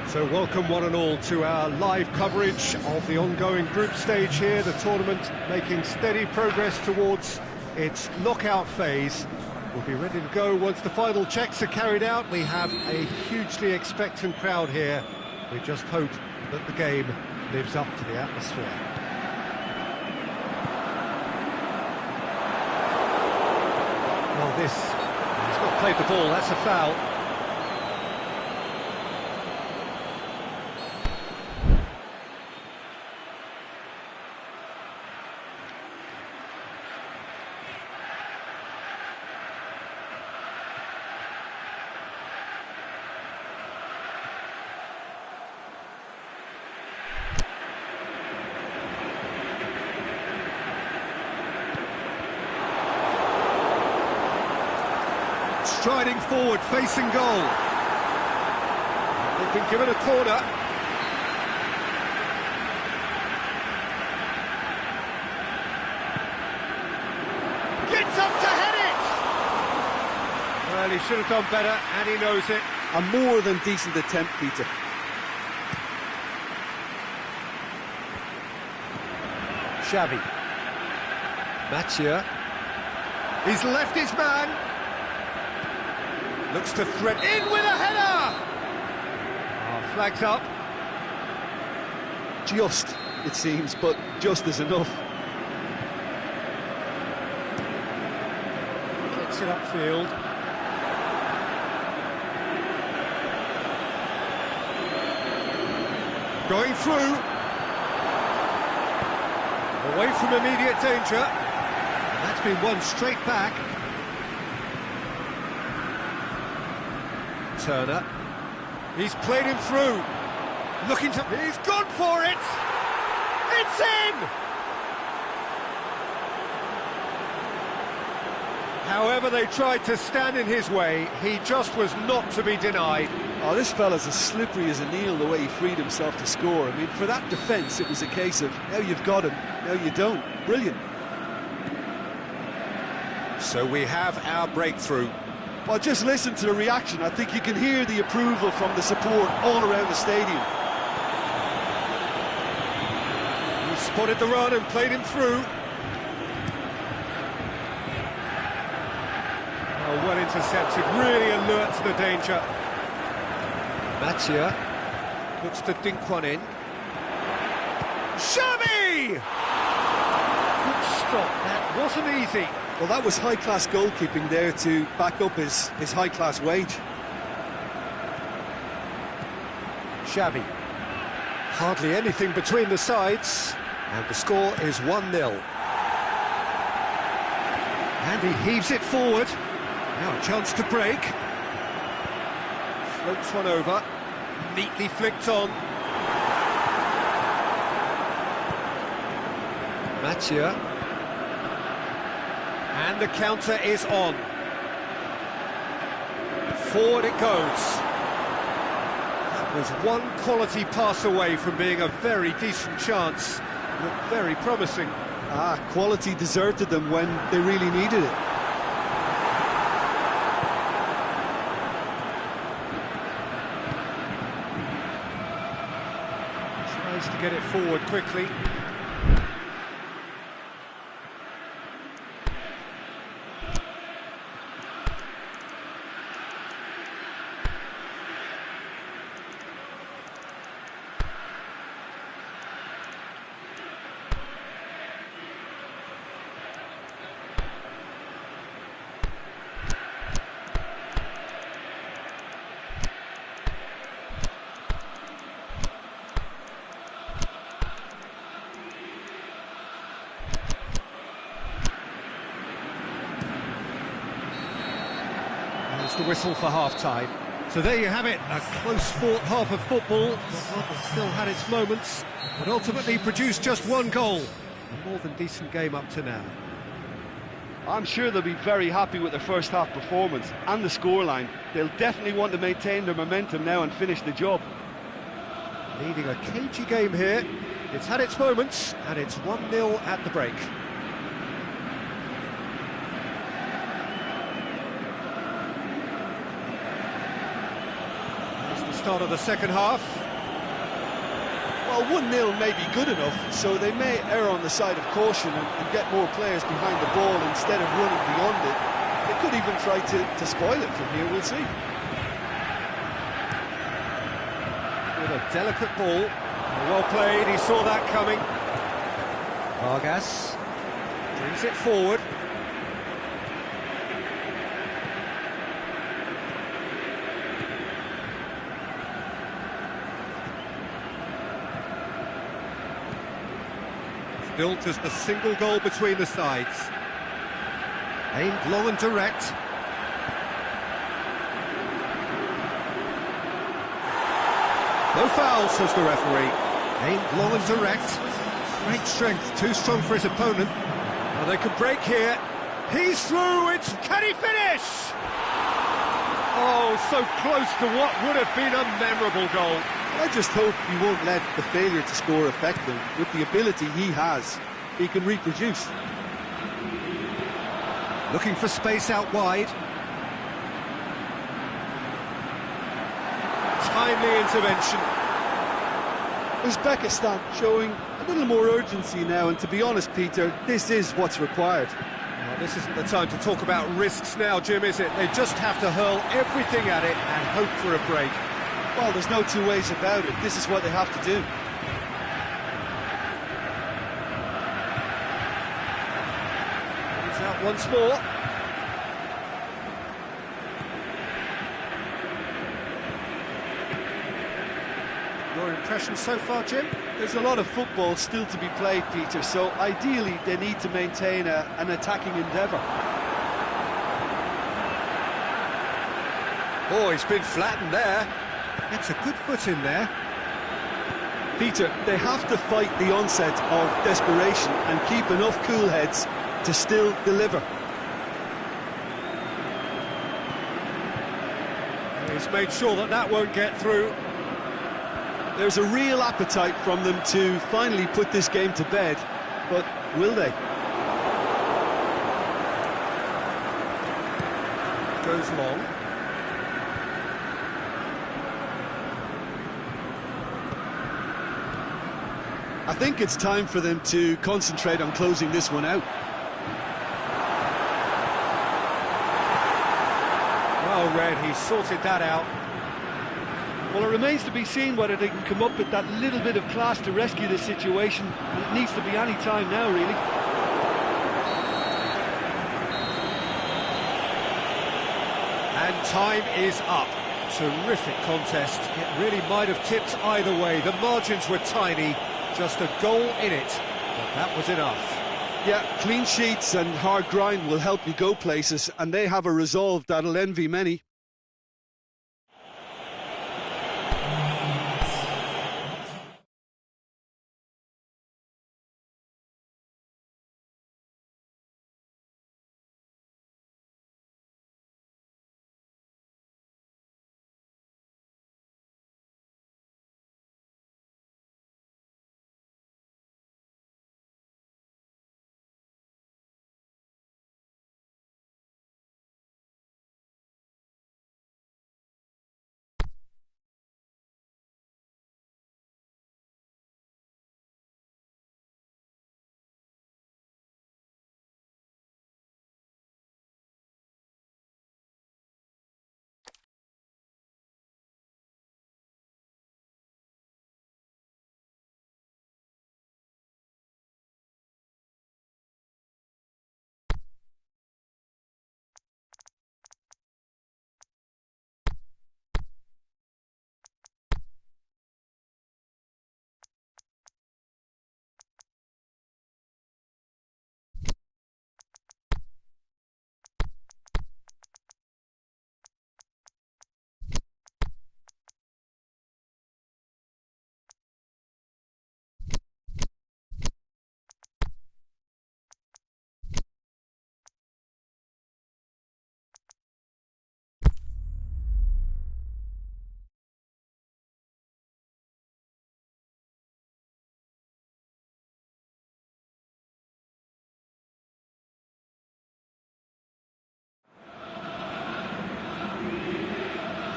[SPEAKER 1] So welcome one and all to our live coverage of the ongoing group stage here, the tournament making steady progress towards its knockout phase. We'll be ready to go once the final checks are carried out. We have a hugely expectant crowd here. We just hope that the game lives up to the atmosphere. Well, he's not played the ball, that's a foul. Striding forward, facing goal. They've been given a corner. Gets up to head it! Well, he should have done better, and he knows it.
[SPEAKER 3] A more than decent attempt, Peter.
[SPEAKER 1] Xavi. Mathieu. He's left his man. Looks to threat in with a header. Oh, flags up.
[SPEAKER 3] Just, it seems, but just is enough.
[SPEAKER 1] Gets it upfield. Going through. Away from immediate danger. And that's been won straight back. Turner. He's played him through. Looking to... He's gone for it! It's in! However they tried to stand in his way, he just was not to be denied.
[SPEAKER 3] Oh, this fella's as slippery as a needle the way he freed himself to score. I mean, for that defence, it was a case of, now you've got him, now you don't. Brilliant.
[SPEAKER 1] So we have our breakthrough.
[SPEAKER 3] Well, just listen to the reaction. I think you can hear the approval from the support all around the stadium.
[SPEAKER 1] He spotted the run and played him through. Oh, well intercepted, really alert to the danger. Mathieu looks to dink one in. Xavi! Good stop, that wasn't easy.
[SPEAKER 3] Well, that was high-class goalkeeping there to back up his high-class wage.
[SPEAKER 1] Xavi. Hardly anything between the sides, and the score is 1-0. And he heaves it forward. Now a chance to break. Floats one over, neatly flicked on. Mathieu. And the counter is on. Forward it goes. That was one quality pass away from being a very decent chance. Looked very promising.
[SPEAKER 3] Ah, quality deserted them when they really needed it.
[SPEAKER 1] Tries to get it forward quickly. The whistle for half-time. So there you have it, a close-fought half of football. Rotherham still had its moments, but ultimately produced just one goal. A more than decent game up to now.
[SPEAKER 2] I'm sure they'll be very happy with their first half performance and the scoreline. They'll definitely want to maintain their momentum now and finish the job.
[SPEAKER 1] Leading a cagey game here. It's had its moments, and it's 1-0 at the break. Start of the second half.
[SPEAKER 3] Well, 1-0 may be good enough, so they may err on the side of caution and get more players behind the ball instead of running beyond it. They could even try to spoil it from here, we'll see.
[SPEAKER 1] With a delicate ball. Well played, he saw that coming. Vargas brings it forward. Built as the single goal between the sides. Aimed long and direct. No foul, says the referee. Aimed long and direct. Great strength, too strong for his opponent. Well, they could break here. He's through, can he finish? Oh, so close to what would have been a memorable goal.
[SPEAKER 3] I just hope he won't let the failure to score affect him. With the ability he has, he can reproduce.
[SPEAKER 1] Looking for space out wide. timely intervention.
[SPEAKER 3] Uzbekistan showing a little more urgency now, and to be honest, Peter, this is what's required.
[SPEAKER 1] Well, this isn't the time to talk about risks now, Jim, is it? They just have to hurl everything at it and hope for a break.
[SPEAKER 3] Well, there's no two ways about it. This is what they have to do.
[SPEAKER 1] He's out once more. Your impression so far, Jim?
[SPEAKER 3] There's a lot of football still to be played, Peter, so ideally they need to maintain an attacking endeavour.
[SPEAKER 1] Oh, he's been flattened there. Gets a good foot in there.
[SPEAKER 3] Peter, they have to fight the onset of desperation and keep enough cool heads to still deliver.
[SPEAKER 1] He's made sure that that won't get through.
[SPEAKER 3] There's a real appetite from them to finally put this game to bed, but will they?
[SPEAKER 1] Goes long.
[SPEAKER 3] I think it's time for them to concentrate on closing this one out.
[SPEAKER 1] Well read, he's sorted that out.
[SPEAKER 3] Well, it remains to be seen whether they can come up with that little bit of class to rescue this situation, and it needs to be any time now, really.
[SPEAKER 1] And time is up. Terrific contest. It really might have tipped either way. The margins were tiny, just a goal in it, but that was enough.
[SPEAKER 3] Yeah, clean sheets and hard grind will help you go places, and they have a resolve that'll envy many.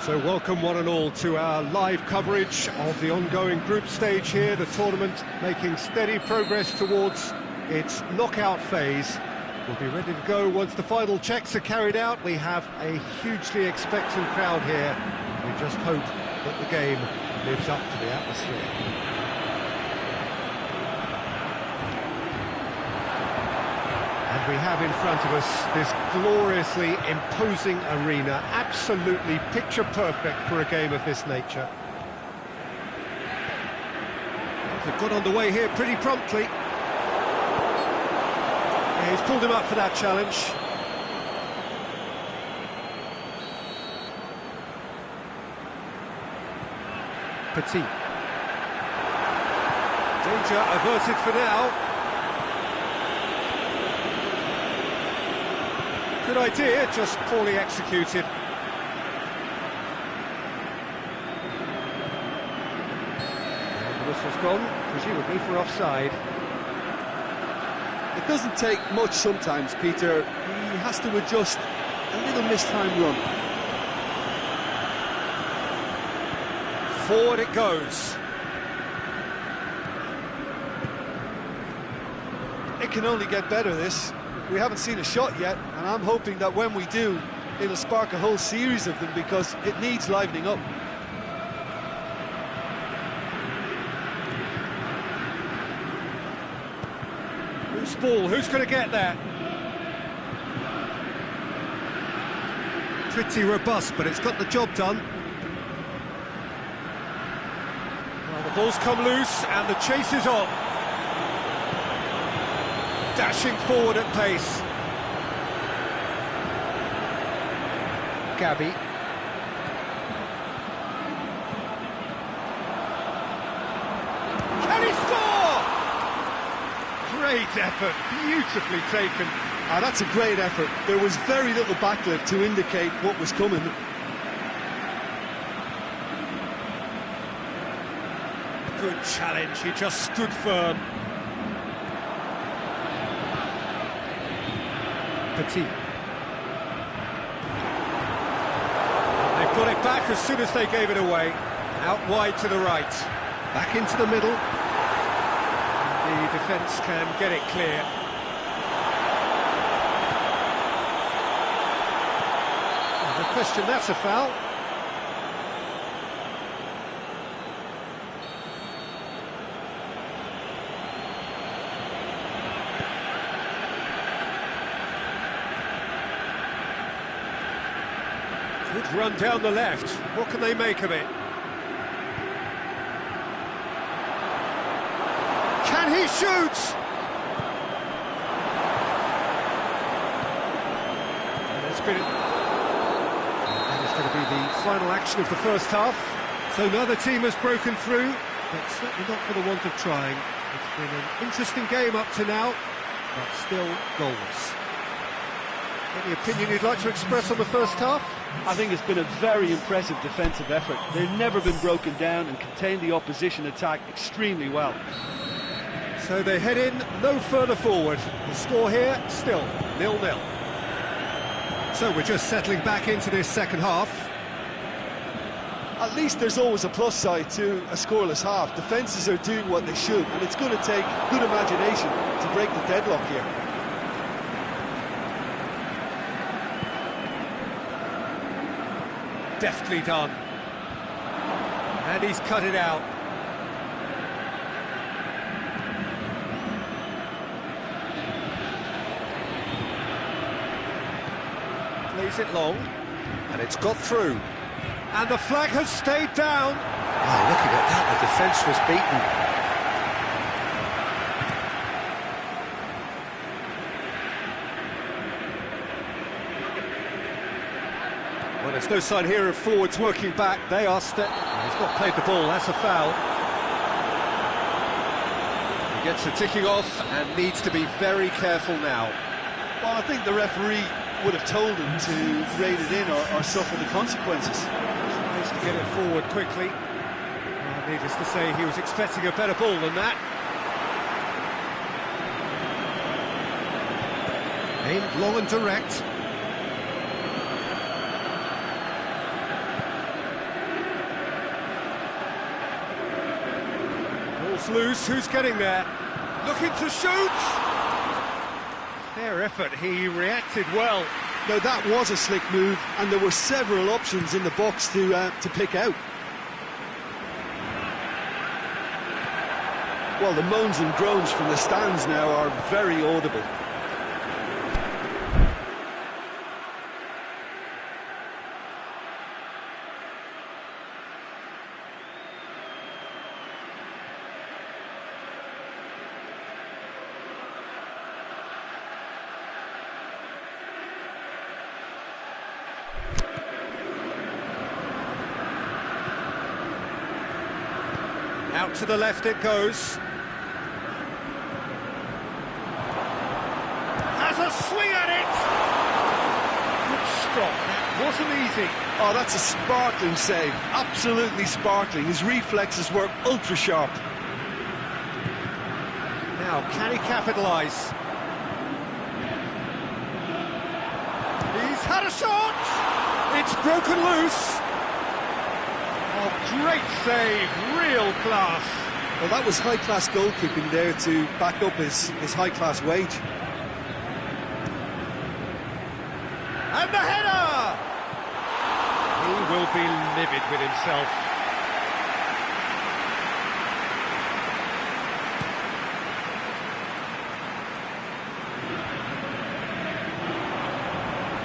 [SPEAKER 1] So welcome one and all to our live coverage of the ongoing group stage here, the tournament making steady progress towards its knockout phase. We'll be ready to go once the final checks are carried out. We have a hugely expectant crowd here. We just hope that the game lives up to the atmosphere. And we have in front of us this gloriously imposing arena, absolutely picture perfect for a game of this nature. They've got underway here pretty promptly. Yeah, he's pulled him up for that challenge. Petit. Danger averted for now. Good idea, just poorly executed. And the whistle's gone, presumably for offside.
[SPEAKER 3] It doesn't take much sometimes, Peter. He has to adjust a little mistimed run.
[SPEAKER 1] Forward it goes.
[SPEAKER 3] It can only get better, this. We haven't seen a shot yet, and I'm hoping that when we do, it'll spark a whole series of them, because it needs livening up.
[SPEAKER 1] Loose ball, who's going to get there? Pretty robust, but it's got the job done. Well, the ball's come loose, and the chase is on. Dashing forward at pace. Gabby. Can he score? Great effort, beautifully taken.
[SPEAKER 3] Ah, that's a great effort. There was very little backlift to indicate what was coming.
[SPEAKER 1] Good challenge, he just stood firm. Petit. They've got it back as soon as they gave it away. Out wide to the right. Back into the middle. The defence can get it clear. No question, that's a foul. Good run down the left. What can they make of it? Can he shoot? It's going to be the final action of the first half. So another team has broken through, but certainly not for the want of trying. It's been an interesting game up to now, but still goals. Any opinion you'd like to express on the first half?
[SPEAKER 3] I think it's been a very impressive defensive effort. They've never been broken down and contained the opposition attack extremely well.
[SPEAKER 1] So they head in no further forward. The score here, still 0-0. So we're just settling back into this second half.
[SPEAKER 3] At least there's always a plus side to a scoreless half. Defences are doing what they should, and it's going to take good imagination to break the deadlock here.
[SPEAKER 1] Deftly done. And he's cut it out. Plays it long, and it's got through. And the flag has stayed down.
[SPEAKER 4] Oh, looking at that, the defence was beaten.
[SPEAKER 1] Well, there's no sign here of forwards working back. They are He's not played the ball, that's a foul. He gets the ticking off and needs to be very careful now.
[SPEAKER 3] Well, I think the referee would have told him to rein it in or suffer the consequences.
[SPEAKER 1] Tries to get it forward quickly. Well, needless to say, he was expecting a better ball than that. Aimed long and direct. Ball's loose, who's getting there? Looking to shoot! Fair effort, he reacted well.
[SPEAKER 3] Now that was a slick move, and there were several options in the box to pick out. Well, the moans and groans from the stands now are very audible.
[SPEAKER 1] Out to the left it goes. Has a swing at it! Good stop, that wasn't easy.
[SPEAKER 3] Oh, that's a sparkling save, absolutely sparkling. His reflexes were ultra sharp.
[SPEAKER 1] Now, can he capitalise? He's had a shot! It's broken loose. Oh, Great save, real class.
[SPEAKER 3] Well, that was high-class goalkeeping there to back up his high-class wage.
[SPEAKER 1] And the header! He will be livid with himself.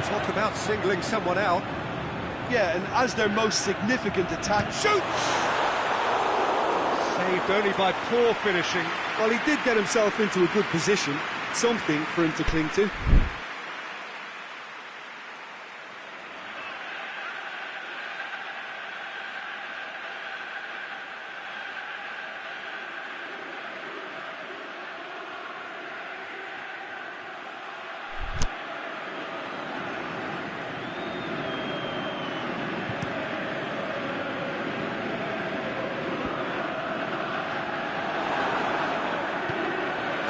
[SPEAKER 1] Talk about singling someone out.
[SPEAKER 3] Yeah, and as their most significant attack,
[SPEAKER 1] Shoots! Saved only by poor finishing.
[SPEAKER 3] well, he did get himself into a good position, something for him to cling to.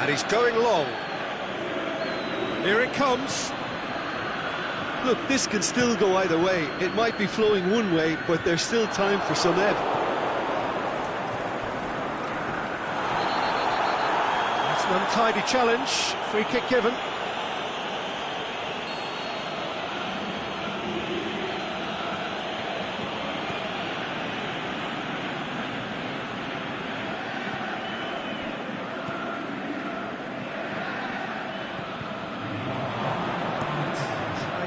[SPEAKER 1] And he's going long. Here it comes.
[SPEAKER 3] Look, this can still go either way. It might be flowing one way, but there's still time for some ebb.
[SPEAKER 1] That's an untidy challenge. Free kick given.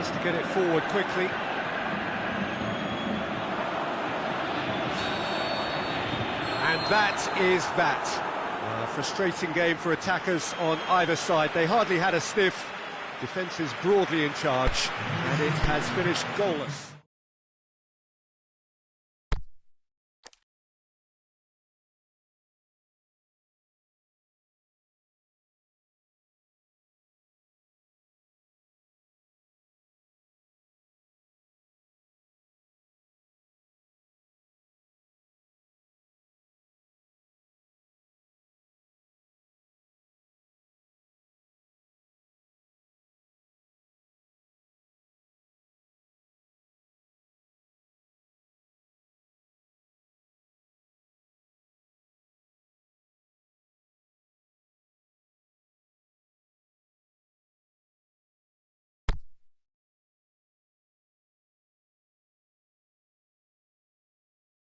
[SPEAKER 1] To get it forward quickly. And that is that. A frustrating game for attackers on either side. They hardly had a sniff. Defence is broadly in charge, and it has finished goalless.